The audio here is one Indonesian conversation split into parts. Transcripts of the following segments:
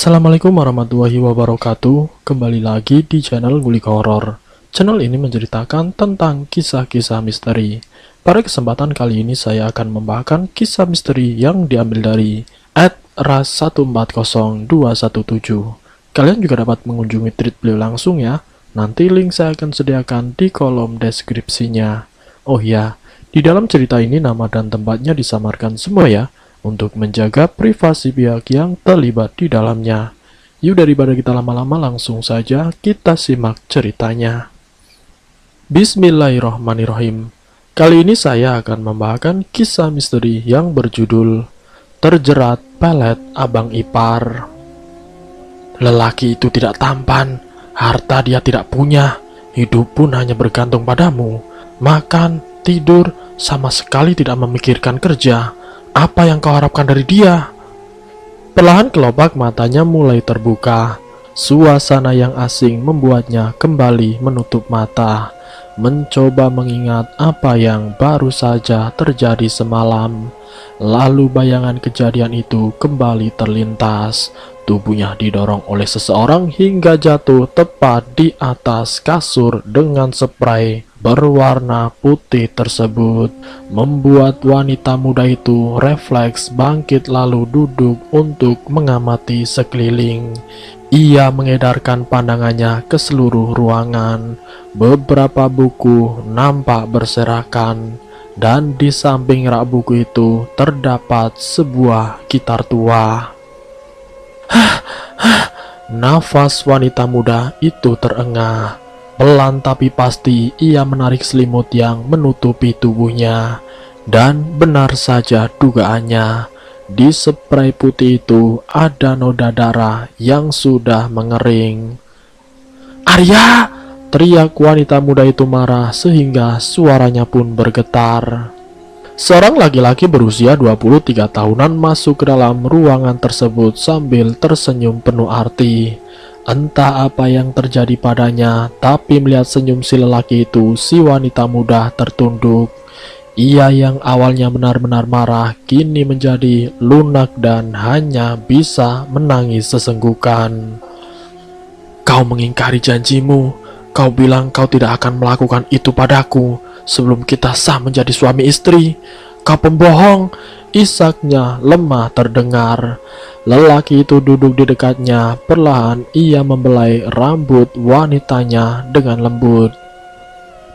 Assalamualaikum warahmatullahi wabarakatuh. Kembali lagi di channel Gulika Horor. Channel ini menceritakan tentang kisah-kisah misteri. Pada kesempatan kali ini saya akan membawakan kisah misteri yang diambil dari @ras140217. Kalian juga dapat mengunjungi tweet beliau langsung ya. Nanti link saya akan sediakan di kolom deskripsinya. Oh ya, di dalam cerita ini nama dan tempatnya disamarkan semua ya, untuk menjaga privasi pihak yang terlibat di dalamnya. Yuk daripada kita lama-lama langsung saja kita simak ceritanya. Bismillahirrahmanirrahim. Kali ini saya akan membawakan kisah misteri yang berjudul Terjerat Pelet Abang Ipar. Lelaki itu tidak tampan, harta dia tidak punya, hidup pun hanya bergantung padamu. Makan, tidur, sama sekali tidak memikirkan kerja. Apa yang kau harapkan dari dia? Perlahan kelopak matanya mulai terbuka. Suasana yang asing membuatnya kembali menutup mata, mencoba mengingat apa yang baru saja terjadi semalam. Lalu bayangan kejadian itu kembali terlintas. Tubuhnya didorong oleh seseorang hingga jatuh tepat di atas kasur dengan spray berwarna putih tersebut, membuat wanita muda itu refleks bangkit lalu duduk untuk mengamati sekeliling. Ia mengedarkan pandangannya ke seluruh ruangan. Beberapa buku nampak berserakan, dan di samping rak buku itu terdapat sebuah gitar tua. Nafas wanita muda itu terengah. Pelan tapi pasti ia menarik selimut yang menutupi tubuhnya. Dan benar saja dugaannya, di spray putih itu ada noda darah yang sudah mengering. "Arya!" teriak wanita muda itu marah sehingga suaranya pun bergetar. Seorang laki-laki berusia 23 tahunan masuk ke dalam ruangan tersebut sambil tersenyum penuh arti. Entah apa yang terjadi padanya, tapi melihat senyum si lelaki itu, si wanita muda tertunduk. Ia yang awalnya benar-benar marah, kini menjadi lunak dan hanya bisa menangis sesenggukan. "Kau mengingkari janjimu. Kau bilang kau tidak akan melakukan itu padaku sebelum kita sah menjadi suami istri. Kau pembohong!" Isaknya lemah terdengar. Lelaki itu duduk di dekatnya. Perlahan ia membelai rambut wanitanya dengan lembut.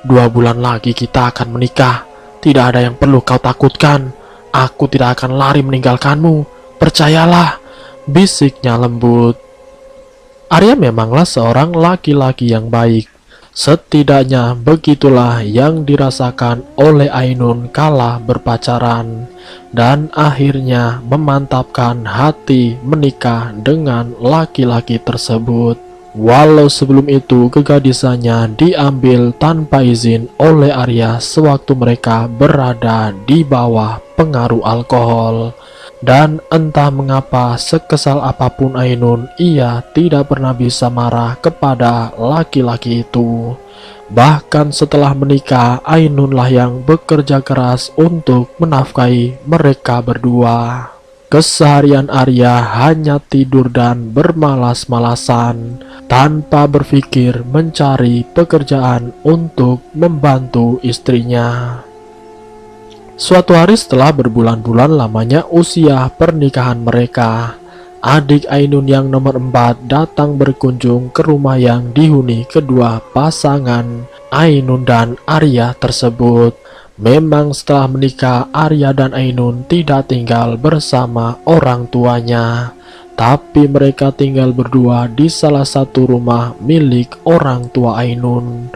"2 bulan lagi kita akan menikah. Tidak ada yang perlu kau takutkan. Aku tidak akan lari meninggalkanmu. Percayalah," bisiknya lembut. Arya memanglah seorang laki-laki yang baik. Setidaknya begitulah yang dirasakan oleh Ainun kala berpacaran, dan akhirnya memantapkan hati menikah dengan laki-laki tersebut. Walau sebelum itu kegadisannya diambil tanpa izin oleh Arya sewaktu mereka berada di bawah pengaruh alkohol. Dan entah mengapa sekesal apapun Ainun, ia tidak pernah bisa marah kepada laki-laki itu. Bahkan setelah menikah, Ainunlah yang bekerja keras untuk menafkahi mereka berdua. Keseharian Arya hanya tidur dan bermalas-malasan, tanpa berpikir mencari pekerjaan untuk membantu istrinya. Suatu hari setelah berbulan-bulan lamanya usia pernikahan mereka, adik Ainun yang nomor 4 datang berkunjung ke rumah yang dihuni kedua pasangan Ainun dan Arya tersebut. Memang setelah menikah, Arya dan Ainun tidak tinggal bersama orang tuanya, tapi mereka tinggal berdua di salah satu rumah milik orang tua Ainun.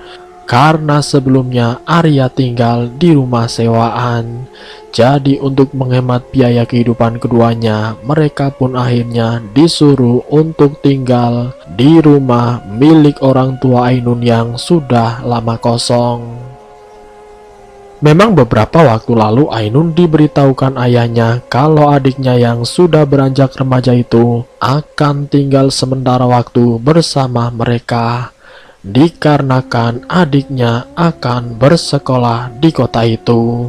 Karena sebelumnya Arya tinggal di rumah sewaan. Jadi untuk menghemat biaya kehidupan keduanya, mereka pun akhirnya disuruh untuk tinggal di rumah milik orang tua Ainun yang sudah lama kosong. Memang beberapa waktu lalu Ainun diberitahukan ayahnya kalau adiknya yang sudah beranjak remaja itu akan tinggal sementara waktu bersama mereka, dikarenakan adiknya akan bersekolah di kota itu.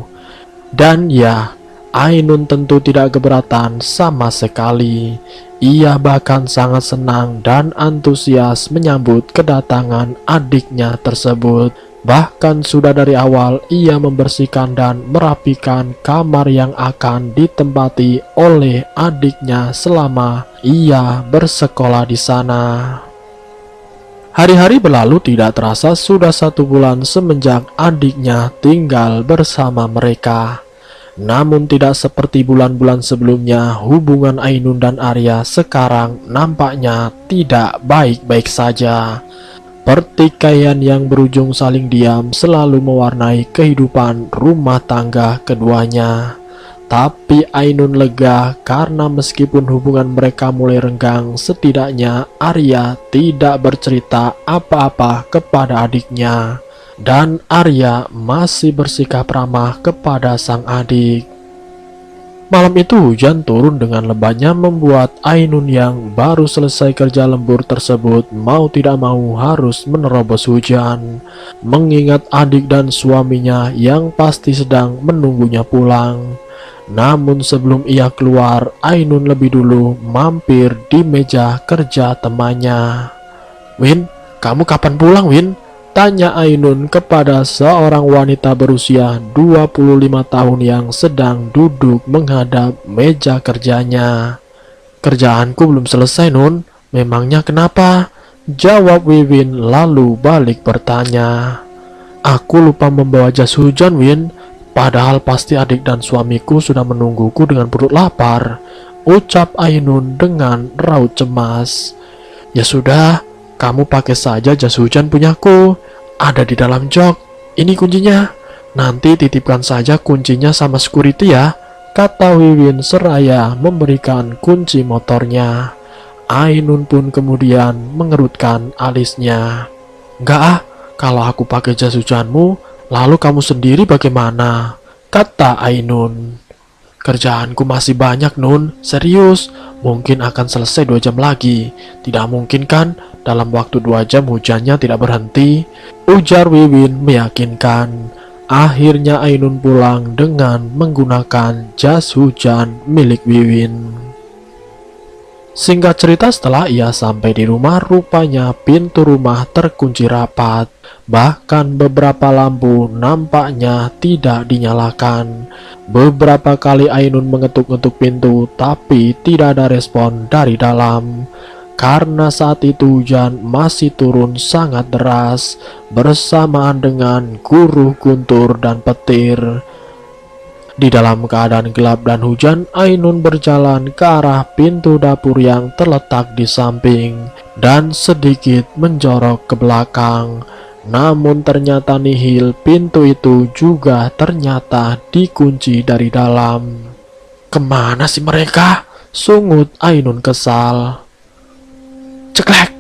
Dan ya, Ainun tentu tidak keberatan sama sekali. Ia bahkan sangat senang dan antusias menyambut kedatangan adiknya tersebut. Bahkan sudah dari awal ia membersihkan dan merapikan kamar yang akan ditempati oleh adiknya selama ia bersekolah di sana. Hari-hari berlalu tidak terasa sudah 1 bulan semenjak adiknya tinggal bersama mereka. Namun tidak seperti bulan-bulan sebelumnya, hubungan Ainun dan Arya sekarang nampaknya tidak baik-baik saja. Pertikaian yang berujung saling diam selalu mewarnai kehidupan rumah tangga keduanya. Tapi Ainun lega karena meskipun hubungan mereka mulai renggang, setidaknya Arya tidak bercerita apa-apa kepada adiknya. Dan Arya masih bersikap ramah kepada sang adik. Malam itu hujan turun dengan lebatnya membuat Ainun yang baru selesai kerja lembur tersebut mau tidak mau harus menerobos hujan. Mengingat adik dan suaminya yang pasti sedang menunggunya pulang. Namun sebelum ia keluar, Ainun lebih dulu mampir di meja kerja temannya. "Win, kamu kapan pulang, Win?" tanya Ainun kepada seorang wanita berusia 25 tahun yang sedang duduk menghadap meja kerjanya. "Kerjaanku belum selesai, Nun. Memangnya kenapa?" jawab Wiwin lalu balik bertanya. "Aku lupa membawa jas hujan, Win. Padahal pasti adik dan suamiku sudah menungguku dengan perut lapar," ucap Ainun dengan raut cemas. "Ya sudah, kamu pakai saja jas hujan punyaku. Ada di dalam jok. Ini kuncinya. Nanti titipkan saja kuncinya sama security ya," kata Wiwin seraya memberikan kunci motornya. Ainun pun kemudian mengerutkan alisnya. "Enggak ah, kalau aku pakai jas hujanmu, lalu kamu sendiri bagaimana?" kata Ainun. "Kerjaanku masih banyak, Nun. Serius, mungkin akan selesai 2 jam lagi. Tidak mungkin kan dalam waktu 2 jam hujannya tidak berhenti?" ujar Wiwin meyakinkan. Akhirnya Ainun pulang dengan menggunakan jas hujan milik Wiwin. Singkat cerita, setelah ia sampai di rumah, rupanya pintu rumah terkunci rapat. Bahkan beberapa lampu nampaknya tidak dinyalakan. Beberapa kali Ainun mengetuk-ngetuk pintu, tapi tidak ada respon dari dalam. Karena saat itu hujan masih turun sangat deras, bersamaan dengan guruh guntur dan petir. Di dalam keadaan gelap dan hujan, Ainun berjalan ke arah pintu dapur yang terletak di samping dan sedikit menjorok ke belakang. Namun ternyata nihil, pintu itu juga ternyata dikunci dari dalam. "Kemana sih mereka?" sungut Ainun kesal. Ceklek!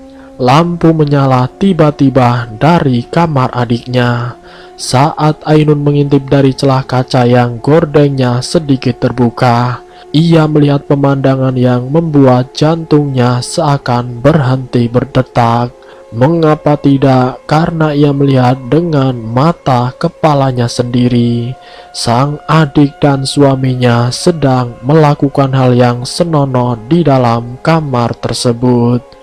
Lampu menyala tiba-tiba dari kamar adiknya. Saat Ainun mengintip dari celah kaca yang gordengnya sedikit terbuka, ia melihat pemandangan yang membuat jantungnya seakan berhenti berdetak. Mengapa tidak? Karena ia melihat dengan mata kepalanya sendiri. Sang adik dan suaminya sedang melakukan hal yang senonoh di dalam kamar tersebut.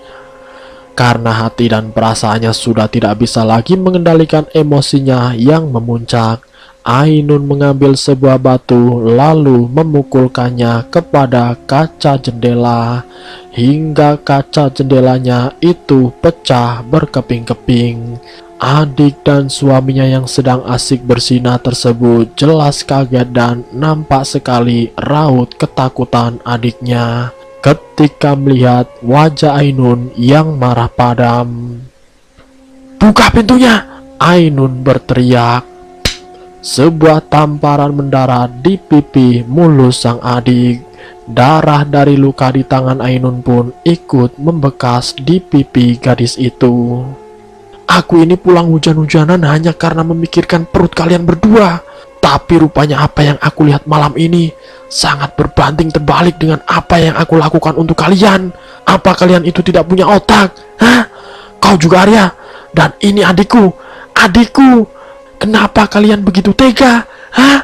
Karena hati dan perasaannya sudah tidak bisa lagi mengendalikan emosinya yang memuncak, Ainun mengambil sebuah batu lalu memukulkannya kepada kaca jendela hingga kaca jendelanya itu pecah berkeping-keping. Adik dan suaminya yang sedang asik bersinah tersebut jelas kaget dan nampak sekali raut ketakutan adiknya ketika melihat wajah Ainun yang marah padam. "Buka pintunya!" Ainun berteriak. Sebuah tamparan mendarat di pipi mulus sang adik. Darah dari luka di tangan Ainun pun ikut membekas di pipi gadis itu. "Aku ini pulang hujan-hujanan hanya karena memikirkan perut kalian berdua. Tapi rupanya apa yang aku lihat malam ini sangat berbanding terbalik dengan apa yang aku lakukan untuk kalian. Apa kalian itu tidak punya otak? Hah? Kau juga, Arya? Dan ini adikku. Adikku! Kenapa kalian begitu tega? Hah?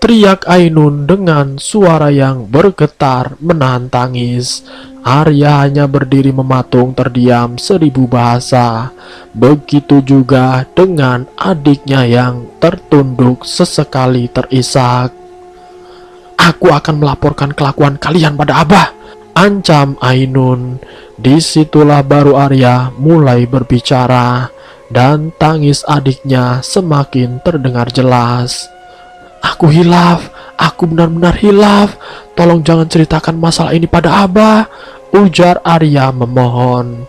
teriak Ainun dengan suara yang bergetar menahan tangis. Arya hanya berdiri mematung terdiam 1000 bahasa. Begitu juga dengan adiknya yang tertunduk sesekali terisak. "Aku akan melaporkan kelakuan kalian pada Abah," ancam Ainun. Disitulah baru Arya mulai berbicara dan tangis adiknya semakin terdengar jelas. "Aku hilaf, aku benar-benar hilaf. Tolong jangan ceritakan masalah ini pada Abah," ujar Arya memohon.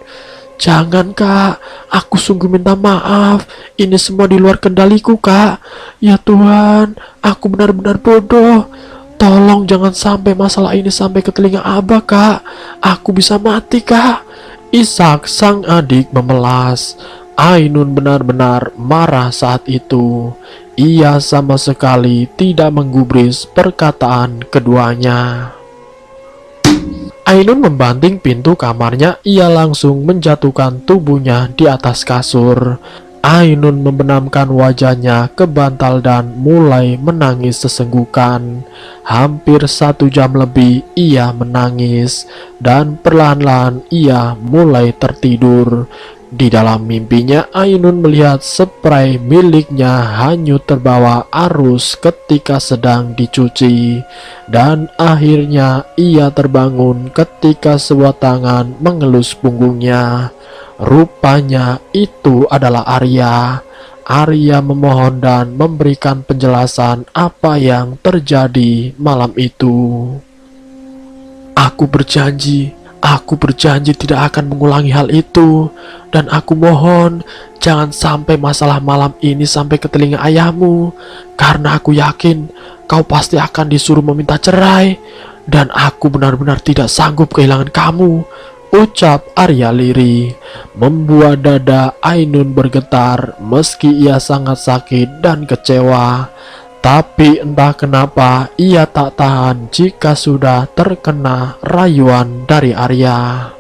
"Jangan kak, aku sungguh minta maaf. Ini semua di luar kendaliku kak. Ya Tuhan, aku benar-benar bodoh. Tolong jangan sampai masalah ini sampai ke telinga Abah kak. Aku bisa mati kak." Ishak sang adik memelas. Ainun benar-benar marah saat itu. Ia sama sekali tidak menggubris perkataan keduanya. Ainun membanting pintu kamarnya. Ia langsung menjatuhkan tubuhnya di atas kasur. Ainun membenamkan wajahnya ke bantal dan mulai menangis sesenggukan. Hampir 1 jam lebih ia menangis dan perlahan-lahan ia mulai tertidur. Di dalam mimpinya Ainun melihat spray miliknya hanyut terbawa arus ketika sedang dicuci. Dan akhirnya ia terbangun ketika sebuah tangan mengelus punggungnya. Rupanya itu adalah Arya. Arya memohon dan memberikan penjelasan apa yang terjadi malam itu. Aku berjanji tidak akan mengulangi hal itu. Dan aku mohon, jangan sampai masalah malam ini sampai ke telinga ayahmu. Karena aku yakin kau pasti akan disuruh meminta cerai. Dan aku benar-benar tidak sanggup kehilangan kamu, ucap Arya lirih. Membuat dada Ainun bergetar meski ia sangat sakit dan kecewa. Tapi entah kenapa ia tak tahan jika sudah terkena rayuan dari Arya.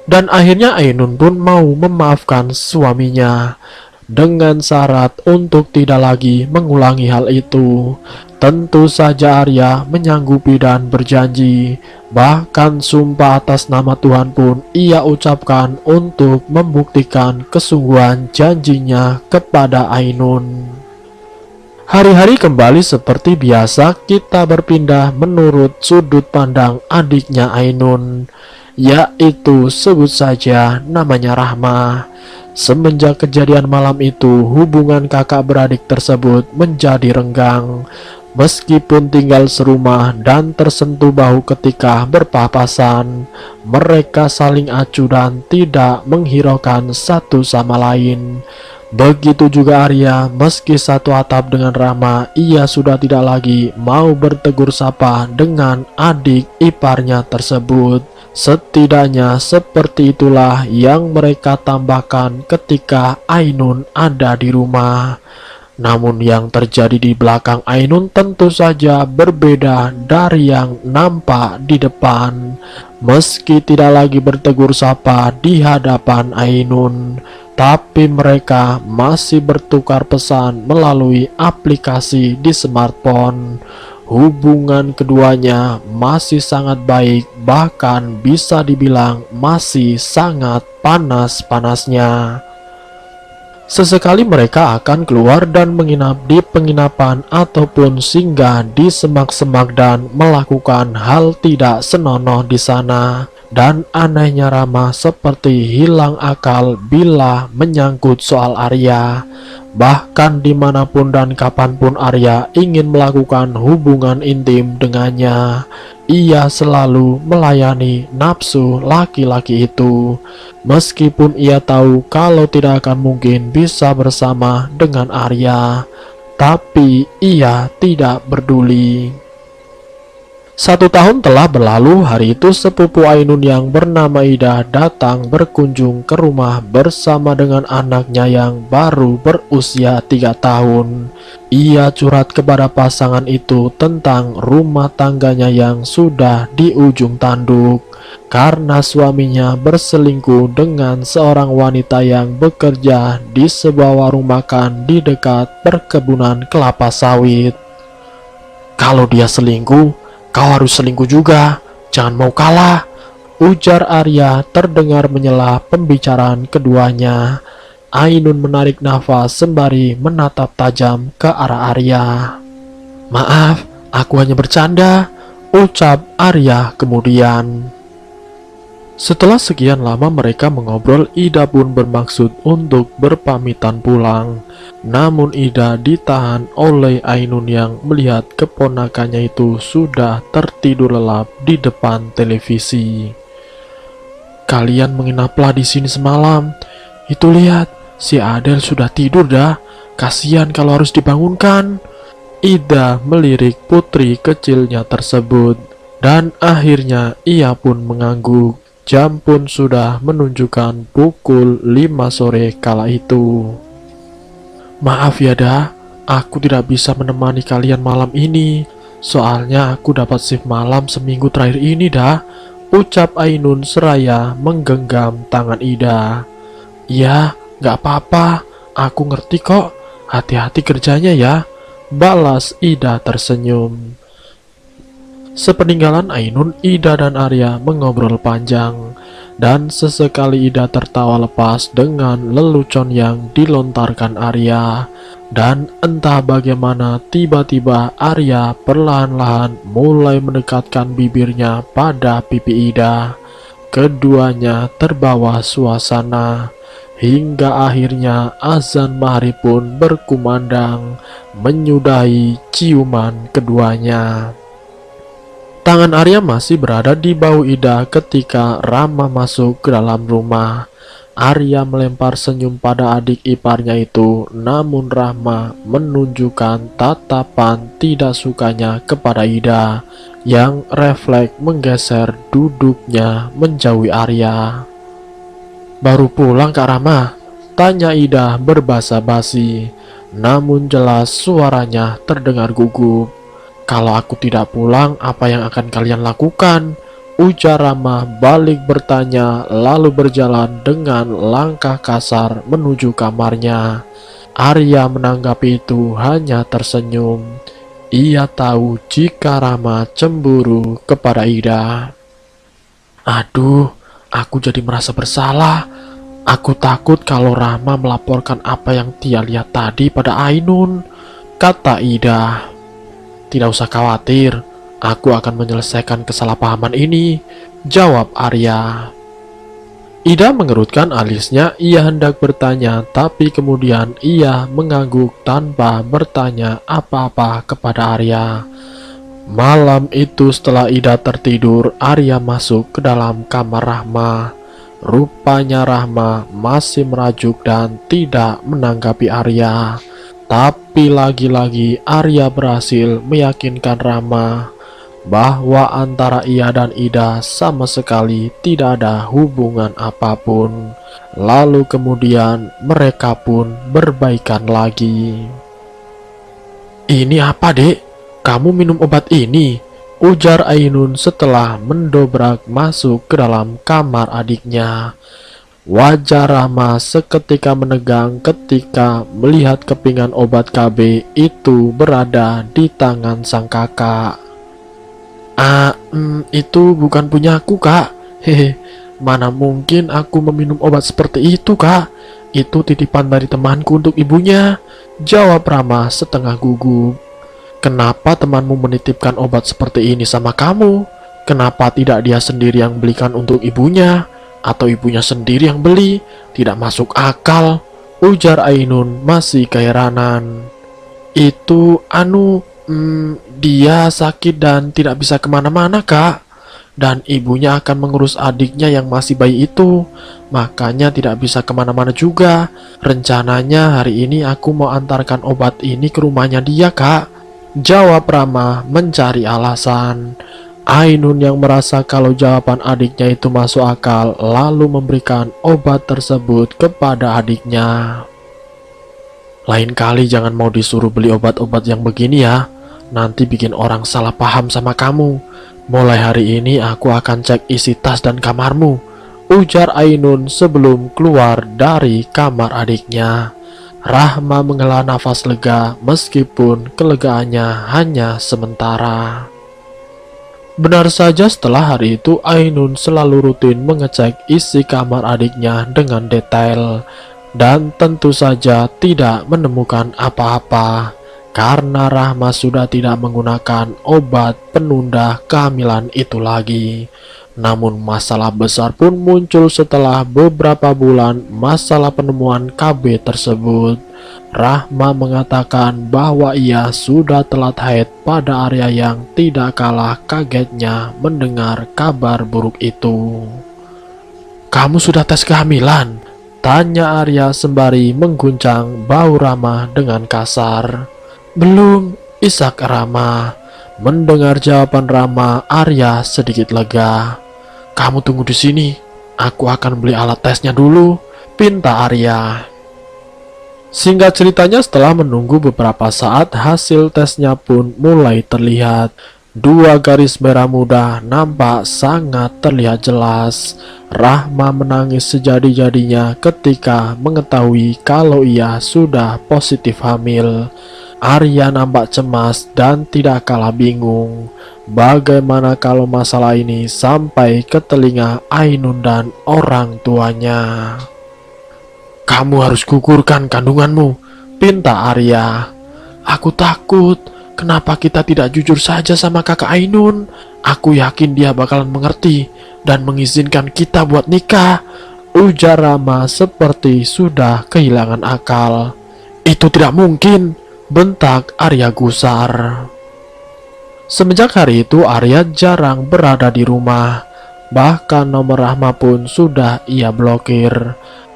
Dan akhirnya Ainun pun mau memaafkan suaminya dengan syarat untuk tidak lagi mengulangi hal itu. Tentu saja Arya menyanggupi dan berjanji. Bahkan sumpah atas nama Tuhan pun ia ucapkan untuk membuktikan kesungguhan janjinya kepada Ainun. Hari-hari kembali seperti biasa. Kita berpindah menurut sudut pandang adiknya Ainun, yaitu sebut saja namanya Rahma. Semenjak kejadian malam itu, hubungan kakak beradik tersebut menjadi renggang. Meskipun tinggal serumah dan tersentuh bahu ketika berpapasan, mereka saling acuh dan tidak menghiraukan satu sama lain. Begitu juga Arya, meski satu atap dengan Rahma, ia sudah tidak lagi mau bertegur sapa dengan adik iparnya tersebut. Setidaknya seperti itulah yang mereka tambahkan ketika Ainun ada di rumah. Namun yang terjadi di belakang Ainun tentu saja berbeda dari yang nampak di depan. Meski tidak lagi bertegur sapa di hadapan Ainun, tapi mereka masih bertukar pesan melalui aplikasi di smartphone. Hubungan keduanya masih sangat baik, bahkan bisa dibilang masih sangat panas-panasnya. Sesekali mereka akan keluar dan menginap di penginapan ataupun singgah di semak-semak dan melakukan hal tidak senonoh di sana. Dan anehnya Rama seperti hilang akal bila menyangkut soal Arya. Bahkan dimanapun dan kapanpun Arya ingin melakukan hubungan intim dengannya, ia selalu melayani nafsu laki-laki itu. Meskipun ia tahu kalau tidak akan mungkin bisa bersama dengan Arya, tapi ia tidak peduli. 1 tahun telah berlalu. Hari itu sepupu Ainun yang bernama Ida datang berkunjung ke rumah bersama dengan anaknya yang baru berusia 3 tahun. Ia curhat kepada pasangan itu tentang rumah tangganya yang sudah di ujung tanduk karena suaminya berselingkuh dengan seorang wanita yang bekerja di sebuah warung makan di dekat perkebunan kelapa sawit. Kalau dia selingkuh, kau harus selingkuh juga. Jangan mau kalah, ujar Arya terdengar menyela pembicaraan keduanya. Ainun menarik nafas sembari menatap tajam ke arah Arya. Maaf, aku hanya bercanda, ucap Arya kemudian. Setelah sekian lama mereka mengobrol, Ida pun bermaksud untuk berpamitan pulang. Namun Ida ditahan oleh Ainun yang melihat keponakannya itu sudah tertidur lelap di depan televisi. Kalian menginaplah di sini semalam. Itu lihat, si Adel sudah tidur dah. Kasihan kalau harus dibangunkan. Ida melirik putri kecilnya tersebut. Dan akhirnya ia pun mengangguk. Jam pun sudah menunjukkan pukul 5 sore kala itu. Maaf ya dah, aku tidak bisa menemani kalian malam ini. Soalnya aku dapat shift malam seminggu terakhir ini dah, ucap Ainun seraya menggenggam tangan Ida. Ya, gak apa-apa, aku ngerti kok. Hati-hati kerjanya ya, balas Ida tersenyum. Sepeninggalan Ainun, Ida dan Arya mengobrol panjang, dan sesekali Ida tertawa lepas dengan lelucon yang dilontarkan Arya. Dan entah bagaimana tiba-tiba Arya perlahan-lahan mulai mendekatkan bibirnya pada pipi Ida. Keduanya terbawa suasana, hingga akhirnya azan maghrib pun berkumandang menyudahi ciuman keduanya. Tangan Arya masih berada di bahu Ida ketika Rama masuk ke dalam rumah. Arya melempar senyum pada adik iparnya itu, namun Rama menunjukkan tatapan tidak sukanya kepada Ida, yang refleks menggeser duduknya menjauhi Arya. Baru pulang Kak Rama? Tanya Ida berbasa basi, namun jelas suaranya terdengar gugup. Kalau aku tidak pulang, apa yang akan kalian lakukan? Ujar Rama balik bertanya, lalu berjalan dengan langkah kasar menuju kamarnya. Arya menanggapi itu hanya tersenyum. Ia tahu jika Rama cemburu kepada Ida. Aduh, aku jadi merasa bersalah. Aku takut kalau Rama melaporkan apa yang dia lihat tadi pada Ainun, kata Ida. Tidak usah khawatir, aku akan menyelesaikan kesalahpahaman ini, jawab Arya. Ida mengerutkan alisnya, ia hendak bertanya, tapi kemudian ia mengangguk tanpa bertanya apa-apa kepada Arya. Malam itu setelah Ida tertidur, Arya masuk ke dalam kamar Rahma. Rupanya Rahma masih merajuk dan tidak menanggapi Arya. Tapi lagi-lagi Arya berhasil meyakinkan Rama bahwa antara ia dan Ida sama sekali tidak ada hubungan apapun. Lalu kemudian mereka pun berbaikan lagi. Ini apa dek? Kamu minum obat ini? Ujar Ainun setelah mendobrak masuk ke dalam kamar adiknya. Wajah Rama seketika menegang ketika melihat kepingan obat KB itu berada di tangan sang kakak. Itu bukan punyaku kak. Hehe, mana mungkin aku meminum obat seperti itu kak. Itu titipan dari temanku untuk ibunya, jawab Rama setengah gugup. Kenapa temanmu menitipkan obat seperti ini sama kamu? Kenapa tidak dia sendiri yang belikan untuk ibunya? Atau ibunya sendiri yang beli? Tidak masuk akal, ujar Ainun masih keheranan. Itu dia sakit dan tidak bisa kemana-mana kak. Dan ibunya akan mengurus adiknya yang masih bayi itu. Makanya tidak bisa kemana-mana juga. Rencananya hari ini aku mau antarkan obat ini ke rumahnya dia kak, jawab Rama mencari alasan. Ainun yang merasa kalau jawaban adiknya itu masuk akal, lalu memberikan obat tersebut kepada adiknya. Lain kali jangan mau disuruh beli obat-obat yang begini ya, nanti bikin orang salah paham sama kamu. Mulai hari ini aku akan cek isi tas dan kamarmu, ujar Ainun sebelum keluar dari kamar adiknya. Rahma menghela nafas lega meskipun kelegaannya hanya sementara. Benar saja, setelah hari itu Ainun selalu rutin mengecek isi kamar adiknya dengan detail, dan tentu saja tidak menemukan apa-apa karena Rahma sudah tidak menggunakan obat penunda kehamilan itu lagi. Namun masalah besar pun muncul setelah beberapa bulan masalah penemuan KB tersebut. Rahma mengatakan bahwa ia sudah telat haid pada Arya yang tidak kalah kagetnya mendengar kabar buruk itu. "Kamu sudah tes kehamilan?" tanya Arya sembari mengguncang bahu Rahma dengan kasar. "Belum," isak Rahma. Mendengar jawaban Rahma, Arya sedikit lega. "Kamu tunggu di sini, aku akan beli alat tesnya dulu," pinta Arya. Singkat ceritanya, setelah menunggu beberapa saat, hasil tesnya pun mulai terlihat. 2 garis merah muda nampak sangat terlihat jelas. Rahma menangis sejadi-jadinya ketika mengetahui kalau ia sudah positif hamil. Arya nampak cemas dan tidak kalah bingung. Bagaimana kalau masalah ini sampai ke telinga Ainun dan orang tuanya? "Kamu harus gugurkan kandunganmu," pinta Arya. "Aku takut. Kenapa kita tidak jujur saja sama kakak Ainun? Aku yakin dia bakalan mengerti dan mengizinkan kita buat nikah," ujar Rama seperti sudah kehilangan akal. "Itu tidak mungkin," bentak Arya gusar. Semenjak hari itu Arya jarang berada di rumah. Bahkan nomor Rahma pun sudah ia blokir.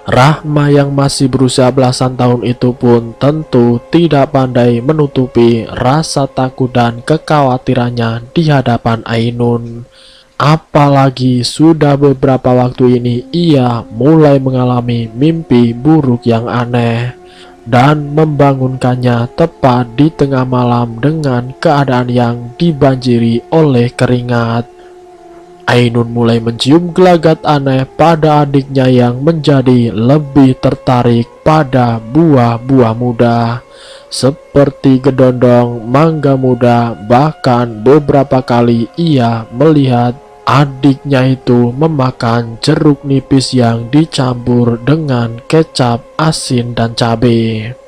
Rahma yang masih berusia belasan tahun itu pun tentu tidak pandai menutupi rasa takut dan kekhawatirannya di hadapan Ainun. Apalagi sudah beberapa waktu ini ia mulai mengalami mimpi buruk yang aneh dan membangunkannya tepat di tengah malam dengan keadaan yang dibanjiri oleh keringat. Ainun mulai mencium gelagat aneh pada adiknya yang menjadi lebih tertarik pada buah-buah muda seperti gedondong, mangga muda. Bahkan beberapa kali ia melihat adiknya itu memakan jeruk nipis yang dicampur dengan kecap, asin, dan cabai.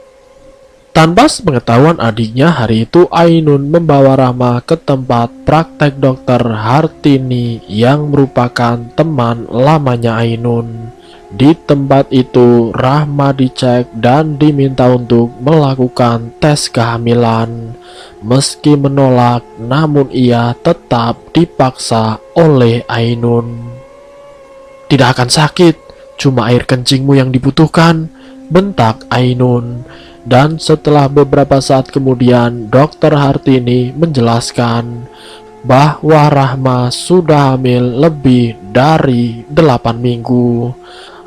Tanpa sepengetahuan adiknya, hari itu Ainun membawa Rama ke tempat praktek dokter Hartini yang merupakan teman lamanya Ainun. Di tempat itu Rahma dicek dan diminta untuk melakukan tes kehamilan. Meski menolak, namun ia tetap dipaksa oleh Ainun. "Tidak akan sakit, cuma air kencingmu yang dibutuhkan," bentak Ainun. Dan setelah beberapa saat kemudian, Dokter Hartini menjelaskan bahwa Rahma sudah hamil lebih dari 8 minggu.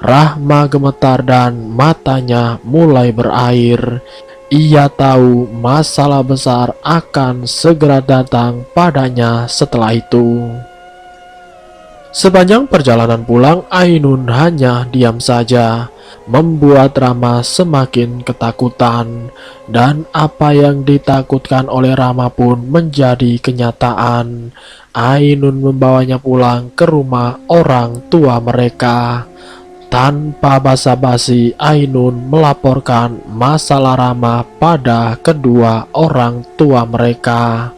Rahma gemetar dan matanya mulai berair. Ia tahu masalah besar akan segera datang padanya setelah itu. Sepanjang perjalanan pulang, Ainun hanya diam saja, membuat Rama semakin ketakutan, dan apa yang ditakutkan oleh Rama pun menjadi kenyataan. Ainun membawanya pulang ke rumah orang tua mereka. Tanpa basa-basi, Ainun melaporkan masalah Rama pada kedua orang tua mereka.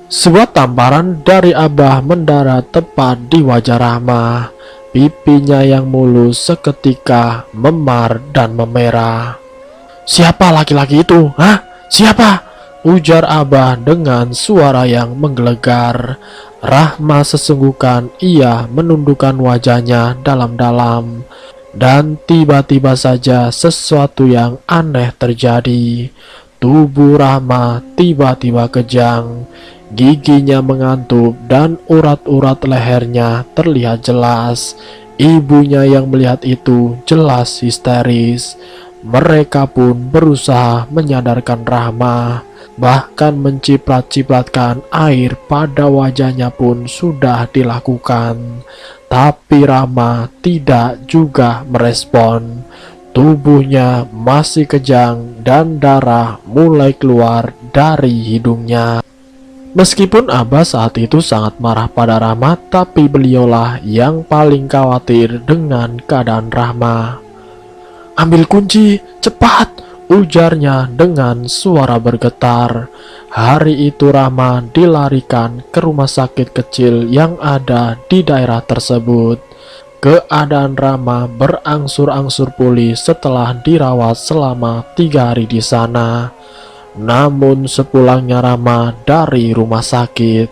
Sebuah tamparan dari Abah mendarat tepat di wajah Rahma. Pipinya yang mulus seketika memar dan memerah. "Siapa laki-laki itu? Hah? Siapa?" ujar Abah dengan suara yang menggelegar. Rahma sesungguhkan ia menundukkan wajahnya dalam-dalam. Dan tiba-tiba saja sesuatu yang aneh terjadi. Tubuh Rahma tiba-tiba kejang. Giginya mengantuk dan urat-urat lehernya terlihat jelas. Ibunya yang melihat itu jelas histeris. Mereka pun berusaha menyadarkan Rahma, bahkan menciprat-cipratkan air pada wajahnya pun sudah dilakukan. Tapi Rahma tidak juga merespon. tubuhnya masih kejang dan darah mulai keluar dari hidungnya. Meskipun Abah saat itu sangat marah pada Rahma, tapi beliaulah yang paling khawatir dengan keadaan Rahma. "Ambil kunci, cepat!" ujarnya dengan suara bergetar. Hari itu Rahma dilarikan ke rumah sakit kecil yang ada di daerah tersebut. Keadaan Rahma berangsur-angsur pulih setelah dirawat selama 3 hari di sana. Namun sepulangnya Rahma dari rumah sakit,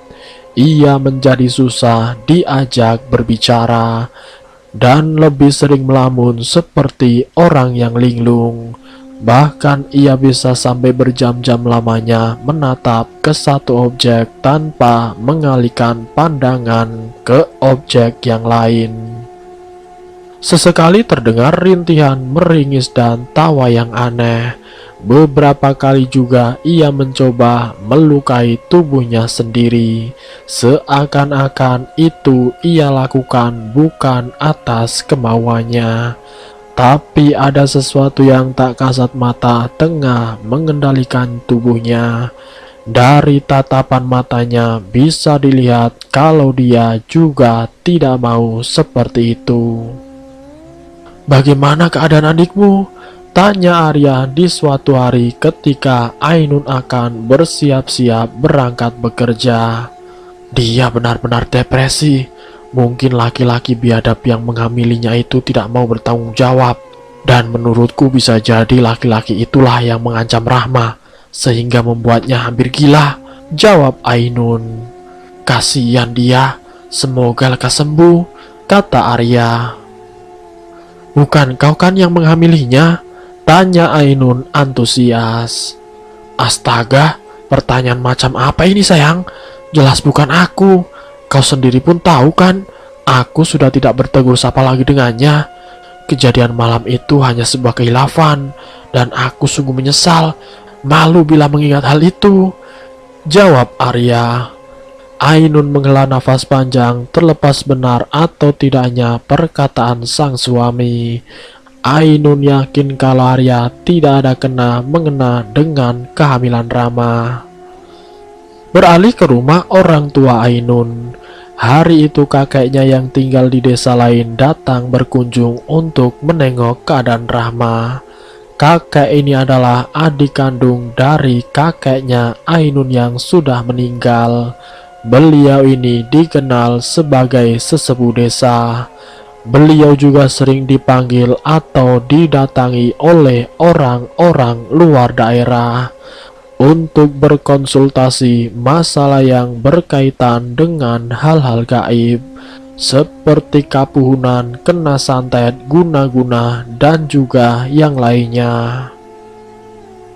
ia menjadi susah diajak berbicara dan lebih sering melamun seperti orang yang linglung. Bahkan ia bisa sampai berjam-jam lamanya menatap ke satu objek tanpa mengalihkan pandangan ke objek yang lain. Sesekali terdengar rintihan meringis dan tawa yang aneh. Beberapa kali juga ia mencoba melukai tubuhnya sendiri, seakan-akan itu ia lakukan bukan atas kemauannya. Tapi ada sesuatu yang tak kasat mata tengah mengendalikan tubuhnya. Dari tatapan matanya bisa dilihat kalau dia juga tidak mau seperti itu. "Bagaimana keadaan adikmu?" tanya Arya di suatu hari ketika Ainun akan bersiap-siap berangkat bekerja. "Dia benar-benar depresi. Mungkin laki-laki biadab yang menghamilinya itu tidak mau bertanggung jawab. Dan menurutku bisa jadi laki-laki itulah yang mengancam Rahma, sehingga membuatnya hampir gila," jawab Ainun. "Kasihan dia, semoga lekas sembuh," kata Arya. "Bukan kau kan yang menghamilinya?" tanya Ainun antusias. "Astaga, pertanyaan macam apa ini sayang? Jelas bukan aku. Kau sendiri pun tahu kan, aku sudah tidak bertegur sapa lagi dengannya. Kejadian malam itu hanya sebuah khilafan, dan aku sungguh menyesal, malu bila mengingat hal itu," jawab Arya. Ainun menghela nafas panjang, terlepas benar atau tidaknya perkataan sang suami. Ainun yakin kalau Arya tidak ada mengena dengan kehamilan Rahma. Beralih ke rumah orang tua Ainun. Hari itu kakeknya yang tinggal di desa lain datang berkunjung untuk menengok keadaan Rahma. Kakek ini adalah adik kandung dari kakeknya Ainun yang sudah meninggal. Beliau ini dikenal sebagai sesepuh desa. Beliau juga sering dipanggil atau didatangi oleh orang-orang luar daerah untuk berkonsultasi masalah yang berkaitan dengan hal-hal gaib seperti kapuhunan, kena santet, guna-guna, dan juga yang lainnya.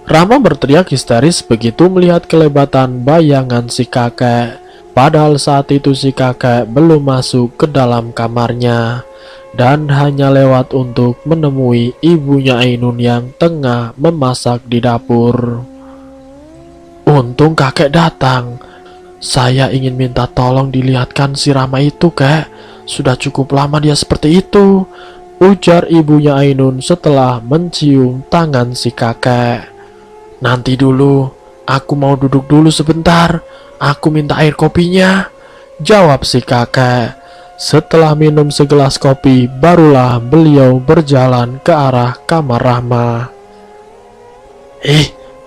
Rahma berteriak histeris begitu melihat kelebatan bayangan si kakek. Padahal saat itu si kakek belum masuk ke dalam kamarnya dan hanya lewat untuk menemui ibunya Ainun yang tengah memasak di dapur. "Untung kakek datang. Saya ingin minta tolong dilihatkan si Rahma itu, kek. Sudah cukup lama dia seperti itu," ujar ibunya Ainun setelah mencium tangan si kakek. "Nanti dulu, aku mau duduk dulu sebentar. Aku minta air kopinya," jawab si kakek. Setelah minum segelas kopi, barulah beliau berjalan ke arah kamar Rahma.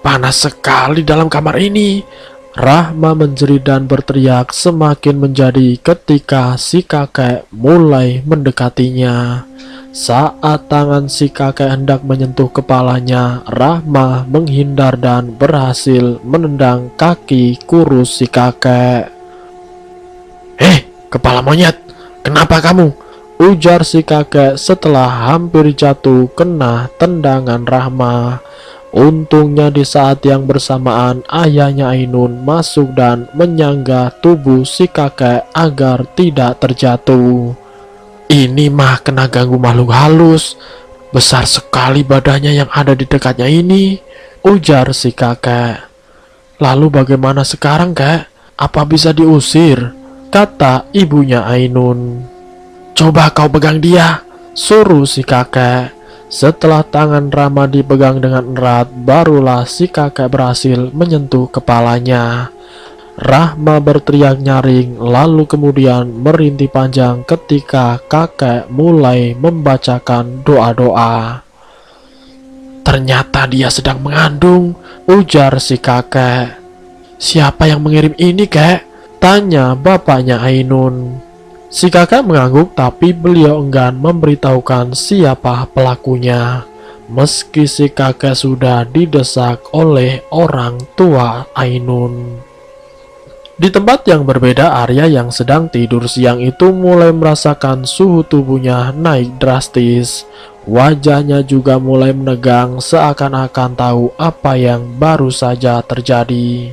Panas sekali dalam kamar ini," Rahma menjerit dan berteriak semakin menjadi ketika si kakek mulai mendekatinya. Saat tangan si kakek hendak menyentuh kepalanya, Rahma menghindar dan berhasil menendang kaki kurus si kakek. Kepala monyet, kenapa kamu?" ujar si kakek setelah hampir jatuh kena tendangan Rahma. Untungnya di saat yang bersamaan ayahnya Ainun masuk dan menyangga tubuh si kakek agar tidak terjatuh. "Ini mah kena ganggu makhluk halus. Besar sekali badannya yang ada di dekatnya ini," ujar si kakek. "Lalu bagaimana sekarang, kek? Apa bisa diusir?" kata ibunya Ainun. "Coba kau pegang dia," suruh si kakek. Setelah tangan Rama dipegang dengan erat, barulah si kakek berhasil menyentuh kepalanya. Rahma berteriak nyaring, lalu kemudian merintih panjang ketika kakek mulai membacakan doa-doa. "Ternyata dia sedang mengandung," ujar si kakek. "Siapa yang mengirim ini, kek?" tanya bapaknya Ainun. Si kakek mengangguk, tapi beliau enggan memberitahukan siapa pelakunya. Meski si kakek sudah didesak oleh orang tua Ainun. Di tempat yang berbeda, Arya yang sedang tidur siang itu mulai merasakan suhu tubuhnya naik drastis. Wajahnya juga mulai menegang, seakan-akan tahu apa yang baru saja terjadi.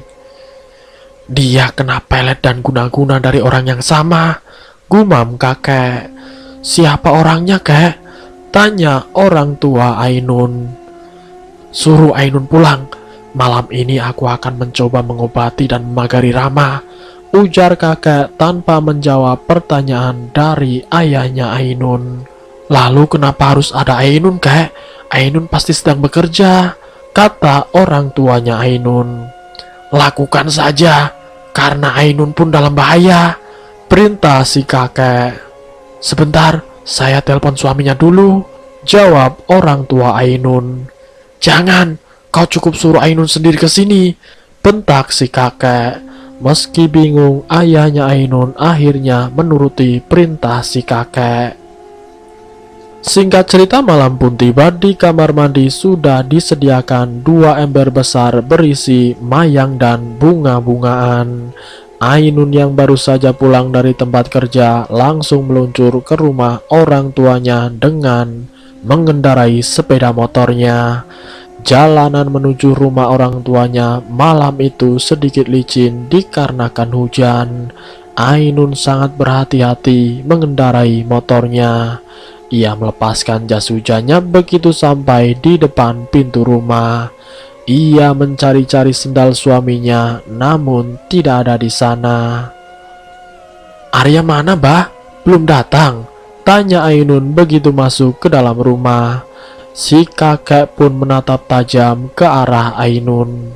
"Dia kena pelet dan guna-guna dari orang yang sama," gumam kakek. "Siapa orangnya, kek?" tanya orang tua Ainun. "Suruh Ainun pulang. Malam ini aku akan mencoba mengobati dan memagari Rama," ujar kakek tanpa menjawab pertanyaan dari ayahnya Ainun. "Lalu kenapa harus ada Ainun, kek? Ainun pasti sedang bekerja," kata orang tuanya Ainun. "Lakukan saja, karena Ainun pun dalam bahaya," perintah si kakek. "Sebentar, saya telepon suaminya dulu," jawab orang tua Ainun. "Jangan, kau cukup suruh Ainun sendiri ke sini," bentak si kakek. Meski bingung, ayahnya Ainun akhirnya menuruti perintah si kakek. Singkat cerita, malam pun tiba. Di kamar mandi sudah disediakan 2 ember besar berisi mayang dan bunga-bungaan. Ainun yang baru saja pulang dari tempat kerja langsung meluncur ke rumah orang tuanya dengan mengendarai sepeda motornya. Jalanan menuju rumah orang tuanya malam itu sedikit licin dikarenakan hujan. Ainun sangat berhati-hati mengendarai motornya. Ia melepaskan jas hujannya begitu sampai di depan pintu rumah. Ia mencari-cari sendal suaminya, namun tidak ada di sana. "Arya mana, Bah? Belum datang?" tanya Ainun begitu masuk ke dalam rumah. Si kakek pun menatap tajam ke arah Ainun.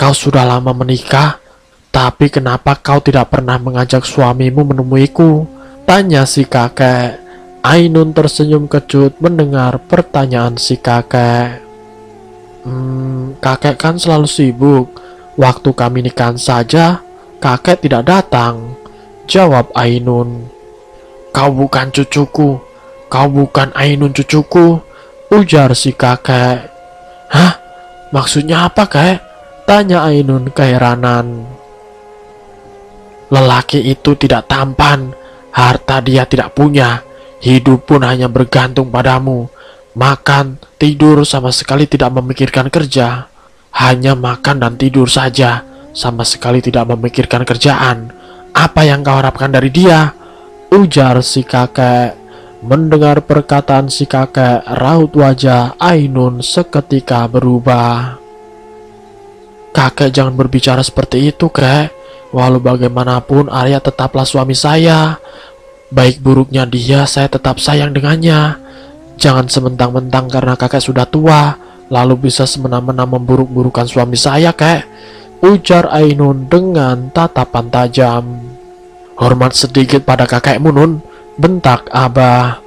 "Kau sudah lama menikah, tapi kenapa kau tidak pernah mengajak suamimu menemuiku?" tanya si kakek. Ainun tersenyum kecut mendengar pertanyaan si kakek. Kakek kan selalu sibuk. Waktu kami nikahan saja, kakek tidak datang," jawab Ainun. "Kau bukan cucuku. Kau bukan Ainun cucuku," ujar si kakek. "Hah? Maksudnya apa, kek?" tanya Ainun keheranan. "Lelaki itu tidak tampan. Harta dia tidak punya. Hidup pun hanya bergantung padamu. Makan, tidur, sama sekali tidak memikirkan kerja. Hanya makan dan tidur saja, sama sekali tidak memikirkan kerjaan. Apa yang kau harapkan dari dia?" ujar si kakek. Mendengar perkataan si kakek, raut wajah Ainun seketika berubah. "Kakek jangan berbicara seperti itu, kek. Walau bagaimanapun Arya tetaplah suami saya. Baik buruknya dia, saya tetap sayang dengannya. Jangan sementang-mentang karena kakek sudah tua, lalu bisa semena-mena memburuk-burukan suami saya, kek," ujar Ainun dengan tatapan tajam. "Hormat sedikit pada kakekmu, Nun," bentak Abah.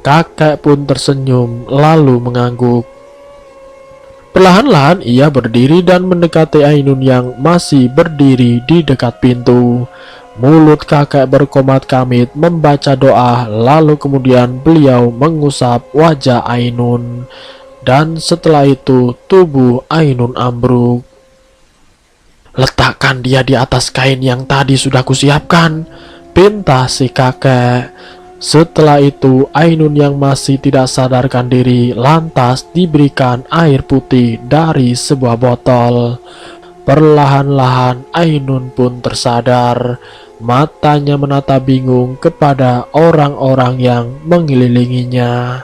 Kakek pun tersenyum lalu mengangguk. Perlahan-lahan ia berdiri dan mendekati Ainun yang masih berdiri di dekat pintu. Mulut kakek berkomat-kamit membaca doa, lalu kemudian beliau mengusap wajah Ainun. Dan setelah itu tubuh Ainun ambruk. "Letakkan dia di atas kain yang tadi sudah kusiapkan," perintah si kakek. Setelah itu Ainun yang masih tidak sadarkan diri lantas diberikan air putih dari sebuah botol. Perlahan-lahan Ainun pun tersadar. Matanya menatap bingung kepada orang-orang yang mengelilinginya.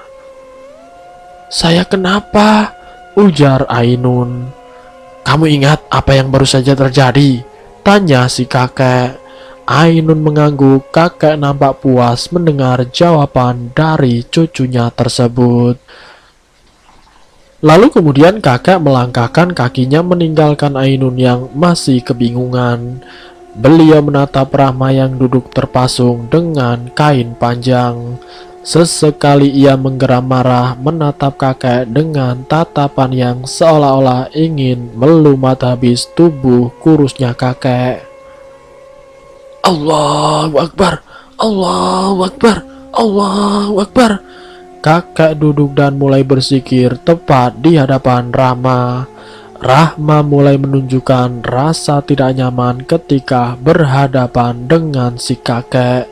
"Saya kenapa?" ujar Ainun. "Kamu ingat apa yang baru saja terjadi?" tanya si kakek. Ainun mengangguk. Kakek nampak puas mendengar jawaban dari cucunya tersebut. Lalu kemudian kakek melangkahkan kakinya meninggalkan Ainun yang masih kebingungan. Beliau menatap Rahma yang duduk terpasung dengan kain panjang. Sesekali ia menggeram marah menatap kakek dengan tatapan yang seolah-olah ingin melumat habis tubuh kurusnya kakek. Allahu Akbar, Allahu Akbar, Allahu Akbar. Kakek duduk dan mulai berzikir tepat di hadapan Rahma. Rahma mulai menunjukkan rasa tidak nyaman ketika berhadapan dengan si kakek.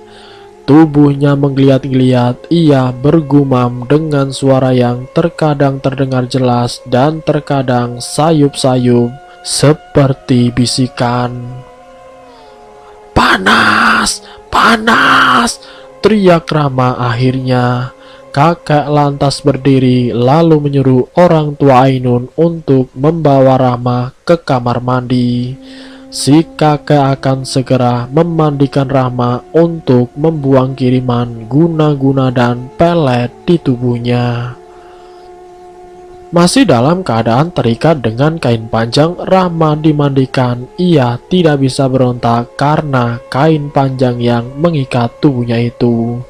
Tubuhnya menggeliat-geliat, ia bergumam dengan suara yang terkadang terdengar jelas dan terkadang sayup-sayup seperti bisikan. Panas, panas, teriak Rahma akhirnya. Kakek lantas berdiri lalu menyuruh orang tua Ainun untuk membawa Rahma ke kamar mandi. Si kakek akan segera memandikan Rahma untuk membuang kiriman guna-guna dan pelet di tubuhnya. Masih dalam keadaan terikat dengan kain panjang, Rahma dimandikan. Ia tidak bisa berontak karena kain panjang yang mengikat tubuhnya itu.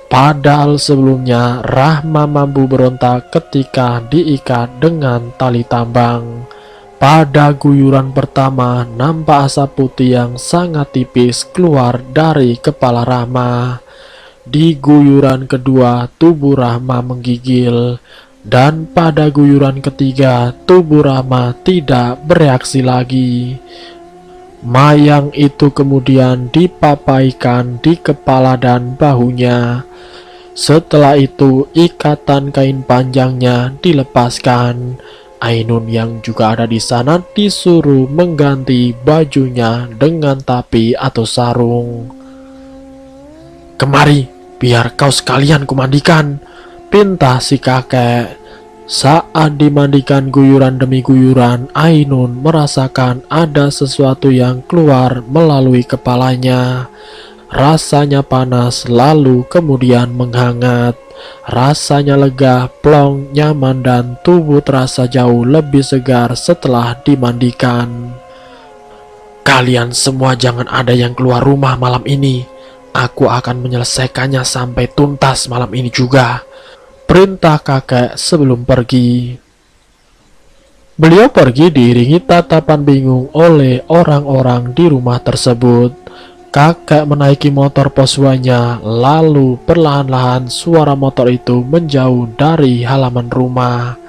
Padahal sebelumnya Rahma mampu berontak ketika diikat dengan tali tambang. Pada guyuran pertama, nampak asap putih yang sangat tipis keluar dari kepala Rahma. Di guyuran kedua, tubuh Rahma menggigil. Dan pada guyuran ketiga, tubuh Rahma tidak bereaksi lagi. Mayang itu kemudian dipapaikan di kepala dan bahunya. Setelah itu, ikatan kain panjangnya dilepaskan. Ainun yang juga ada di sana disuruh mengganti bajunya dengan tapi atau sarung. Kemari, biar kau sekalian kumandikan, pinta si kakek. Saat dimandikan guyuran demi guyuran, Ainun merasakan ada sesuatu yang keluar melalui kepalanya. Rasanya panas lalu kemudian menghangat. Rasanya lega, plong, nyaman dan tubuh terasa jauh lebih segar setelah dimandikan. Kalian semua jangan ada yang keluar rumah malam ini. Aku akan menyelesaikannya sampai tuntas malam ini juga, perintah kakek sebelum pergi. Beliau pergi diiringi tatapan bingung oleh orang-orang di rumah tersebut. Kakek menaiki motor posuanya, lalu perlahan-lahan suara motor itu menjauh dari halaman rumah.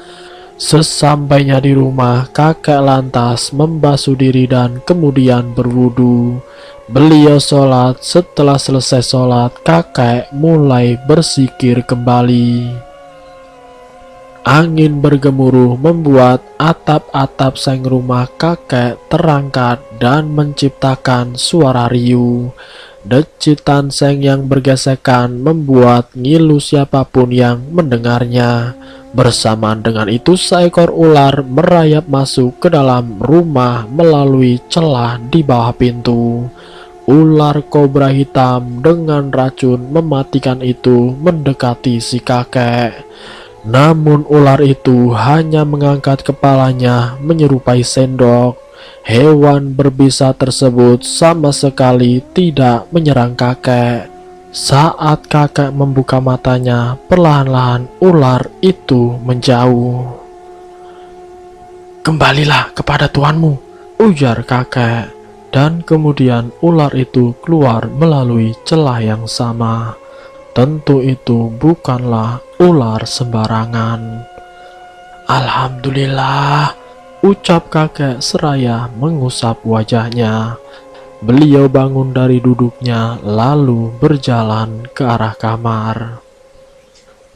Sesampainya di rumah, kakek lantas membasuh diri dan kemudian berwudu. Beliau sholat. Setelah selesai sholat, kakek mulai berzikir kembali. Angin bergemuruh membuat atap-atap seng rumah kakek terangkat dan menciptakan suara riuh. Decitan seng yang bergesekan membuat ngilu siapapun yang mendengarnya. Bersamaan dengan itu, seekor ular merayap masuk ke dalam rumah melalui celah di bawah pintu. Ular kobra hitam dengan racun mematikan itu mendekati si kakek. Namun ular itu hanya mengangkat kepalanya menyerupai sendok. Hewan berbisa tersebut sama sekali tidak menyerang kakek. Saat kakek membuka matanya, perlahan-lahan ular itu menjauh. Kembalilah kepada tuanmu, ujar kakek. Dan kemudian ular itu keluar melalui celah yang sama. Tentu itu bukanlah ular sembarangan. Alhamdulillah, ucap kakek seraya mengusap wajahnya. Beliau bangun dari duduknya lalu berjalan ke arah kamar.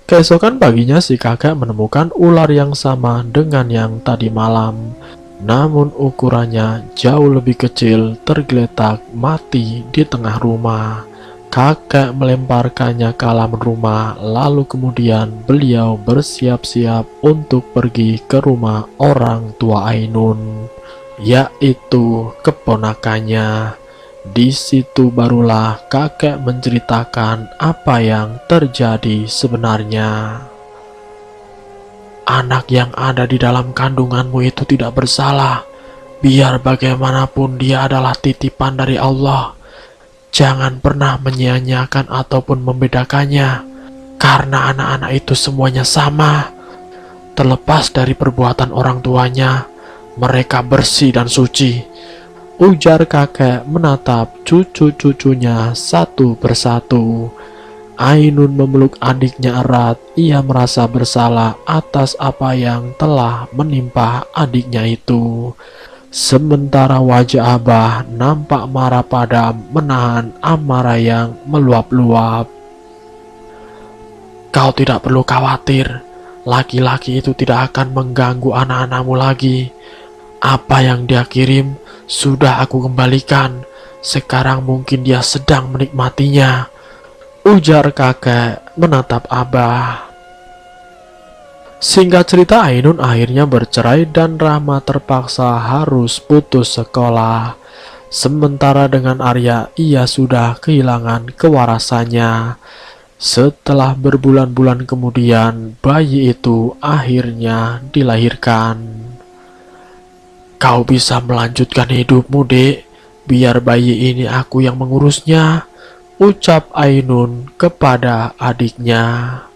Keesokan paginya si kakek menemukan ular yang sama dengan yang tadi malam. Namun ukurannya jauh lebih kecil, tergeletak mati di tengah rumah. Kakek melemparkannya ke halaman rumah, lalu kemudian beliau bersiap-siap untuk pergi ke rumah orang tua Ainun, yaitu keponakannya. Di situ barulah kakek menceritakan apa yang terjadi sebenarnya. Anak yang ada di dalam kandunganmu itu tidak bersalah. Biar bagaimanapun dia adalah titipan dari Allah. Jangan pernah menyia-nyiakan ataupun membedakannya, karena anak-anak itu semuanya sama. Terlepas dari perbuatan orang tuanya, mereka bersih dan suci, ujar kakek menatap cucu-cucunya satu persatu. Ainun memeluk adiknya erat. Ia merasa bersalah atas apa yang telah menimpa adiknya itu. Sementara wajah Abah nampak marah padam, menahan amarah yang meluap-luap. Kau tidak perlu khawatir. Laki-laki itu tidak akan mengganggu anak-anakmu lagi. Apa yang dia kirim sudah aku kembalikan. Sekarang mungkin dia sedang menikmatinya, ujar kakek menatap Abah. Singkat cerita, Ainun akhirnya bercerai dan Rahma terpaksa harus putus sekolah. Sementara dengan Arya, ia sudah kehilangan kewarasannya. Setelah berbulan-bulan kemudian, bayi itu akhirnya dilahirkan. Kau bisa melanjutkan hidupmu, Dek. Biar bayi ini aku yang mengurusnya, ucap Ainun kepada adiknya.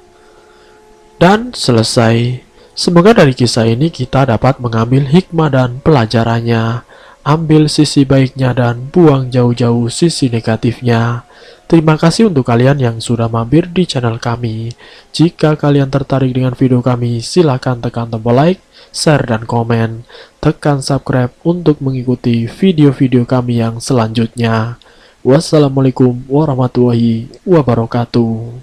Dan selesai. Semoga dari kisah ini kita dapat mengambil hikmah dan pelajarannya. Ambil sisi baiknya dan buang jauh-jauh sisi negatifnya. Terima kasih untuk kalian yang sudah mampir di channel kami. Jika kalian tertarik dengan video kami, silakan tekan tombol like, share, dan komen. Tekan subscribe untuk mengikuti video-video kami yang selanjutnya. Wassalamualaikum warahmatullahi wabarakatuh.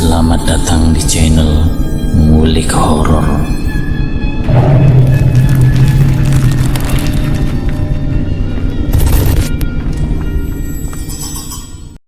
Selamat datang di channel Ngulik Horor.